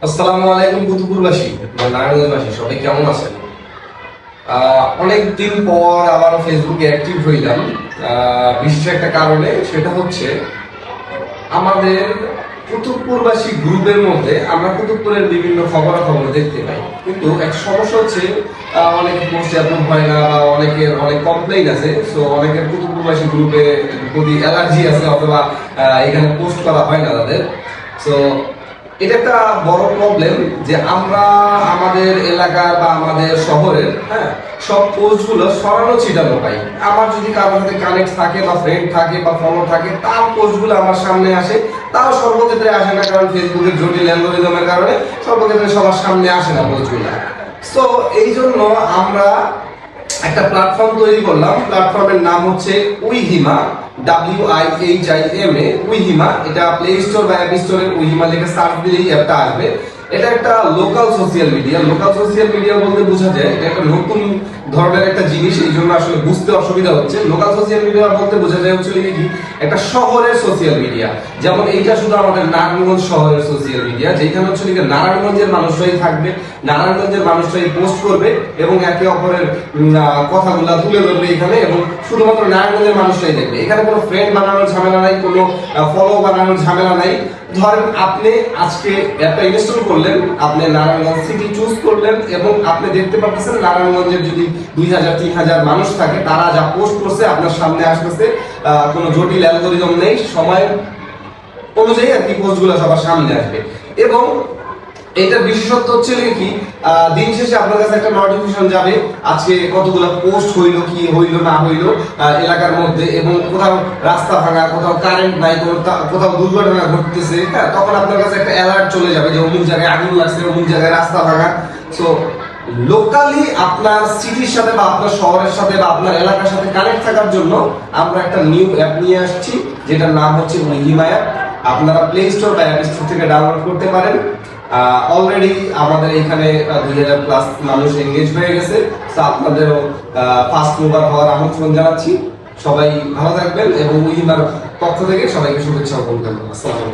আসসালামু আলাইকুম কুতুবপুরবাসী বা নারায়ণগঞ্জবাসী সবাই কেমন আছেন? অনেকদিন পর আবার ফেসবুকে অ্যাক্টিভ হইলাম বিশেষ একটা কারণে, সেটা হচ্ছে আমাদের কুতুবপুরবাসী গ্রুপের মধ্যে আমরা কুতুবপুরের বিভিন্ন খবরাখবর দেখতে পাই, কিন্তু একটা সমস্যা হচ্ছে অনেক পোস্ট অ্যাপ্রুভ হয় না বা অনেকের অনেক কমপ্লেইন আছে। সো অনেকের কুতুবপুরবাসী গ্রুপে প্রতি অ্যালার্জি আছে অথবা এখানে পোস্ট করা হয় না তাদের। সো এটা একটা বড় প্রবলেম যে আমরা আমাদের এলাকার বা আমাদের শহরের সব পোস্টগুলো সরানো ছিটানো পাই। আমার যদি কারোর সাথে কানেক্ট থাকে বা ফ্রেন্ড থাকে বা ফলো থাকে, তার পোস্টগুলো আমার সামনে আসে। তাও সর্বক্ষেত্রে আসে না, কারণ ফেসবুকের জটিল অ্যালগরিদমের কারণে সর্বক্ষেত্রে সবার সামনে আসে না পোস্টগুলো। সো এই জন্য আমরা একটা প্ল্যাটফর্ম তৈরি করলাম। প্ল্যাটফর্মের নাম হচ্ছে উইহিমা, WIHIMA, উইহিমা। এটা প্লে স্টোর বা অ্যাপ স্টোরে উইহিমা লিখে সার্চ দিলেই অ্যাপটা আসবে। এটা একটা local social media. Local social media বলতে বোঝা যায় এটা একটা নতুন ধরনের একটা জিনিস, এই জন্য আসলে বুঝতে অসুবিধা হচ্ছে। লোকাল সোশ্যাল মিডিয়া বলতে বোঝা যায় হচ্ছে কি একটা শহরের সোশ্যাল মিডিয়া। যেমন এইটা শুধু আমাদের নারায়ণগঞ্জ শহরের সোশ্যাল মিডিয়া, যেখানে হচ্ছে নারায়ণগঞ্জের মানুষরাই থাকবে, নারায়ণগঞ্জের মানুষরাই পোস্ট করবে এবং একে অপরের কথাগুলো তুলে ধরবে এখানে, এবং শুধুমাত্র নারায়ণগঞ্জের মানুষরাই দেখবে। এখানে কোনো ফ্রেন্ড বানানোর ঝামেলা নাই, কোনো ফলো বানানোর ঝামেলা নাই। ধরেন আপনি আজকে অ্যাপটা ইনস্টল করলেন, আপনি নারায়ণগঞ্জ সিটি চুজ করলেন এবং আপনি দেখতে পাচ্ছেন নারায়ণগঞ্জের যদি 2000-3000 মানুষ থাকে, তারা যা পোস্ট করছে আপনার সামনে আসতেছে। কোনো জটিল অ্যালগরিদম নেই, সময় অনুযায়ী আর কি পোস্টগুলো সবার সামনে আসবে। এবং এটার বিশেষত্ব হচ্ছে কি, দিন শেষে আপনার কাছে একটা নোটিফিকেশন যাবে আজকে কতগুলো পোস্ট হইলো, কি হইলো না হইলো এলাকার মধ্যে, এবং কোথাও রাস্তা ভাঙা, কোথাও কারেন্ট নাই, কোথাও দুর্ঘটনা ঘটতেছে, তখন আপনার কাছে একটা অ্যালার্ট চলে যাবে যে অমুক জায়গায় আগুন লাগছে, অমুক জায়গায় রাস্তা ভাঙা। সো লোকালি আপনার সিটির সাথে বা আপনার শহরের সাথে বা আপনার এলাকার সাথে কানেক্ট থাকার জন্য আমরা একটা নিউ অ্যাপ নিয়ে আসছি, যেটার নাম হচ্ছে উইহিমা অ্যাপ। আপনারা প্লে স্টোর বা অ্যাপ স্টোর থেকে ডাউনলোড করতে পারেন। অলরেডি আমাদের এখানে 2000+ মানুষ এনগেজ হয়ে গেছে। তো আপনাদেরও ফাস্ট মুভার হওয়ার আমন্ত্রণ জানাচ্ছি। সবাই ভালো থাকবেন এবং উইহিমার পক্ষ থেকে সবাইকে শুভেচ্ছা ও অভিনন্দন। আসসালামু আলাইকুম।